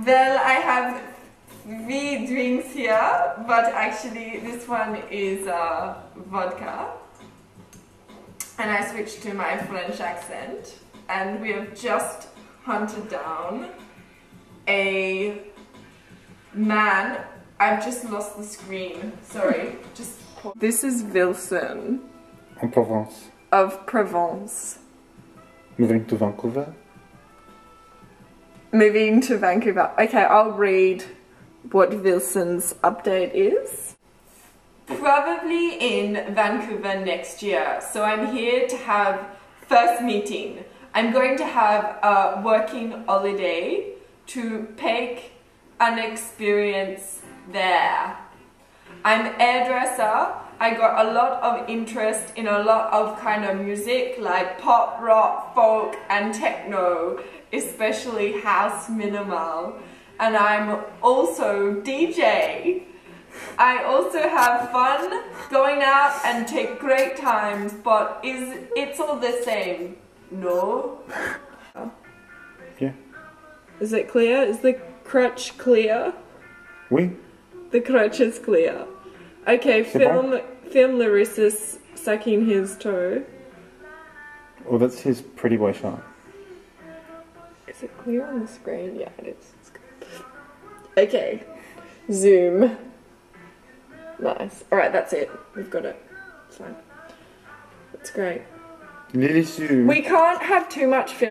Well, I have 3 drinks here, but actually this one is vodka. And I switched to my French accent. And we have just hunted down a man. I've just lost the screen. Sorry. This is Wilson. En Provence. Of Provence. Moving to Vancouver. Moving to Vancouver. Okay, I'll read what Wilson's update is. Probably in Vancouver next year. So I'm here to have first meeting. I'm going to have a working holiday to take an experience there. I'm hairdresser. I got a lot of interest in a lot of kind of music like pop, rock, folk and techno, especially house minimal. And I'm also DJ. I also have fun going out and take great times, but it's all the same? No? Yeah. Is it clear? Is the crutch clear? Oui. The crutch is clear. Okay, film Larissa sucking his toe. Oh, that's his pretty boy shot. Is it clear on the screen? Yeah, it is. Okay. Zoom. Nice. Alright, that's it. We've got it. It's fine. That's great. Lily Sue. We can't have too much film.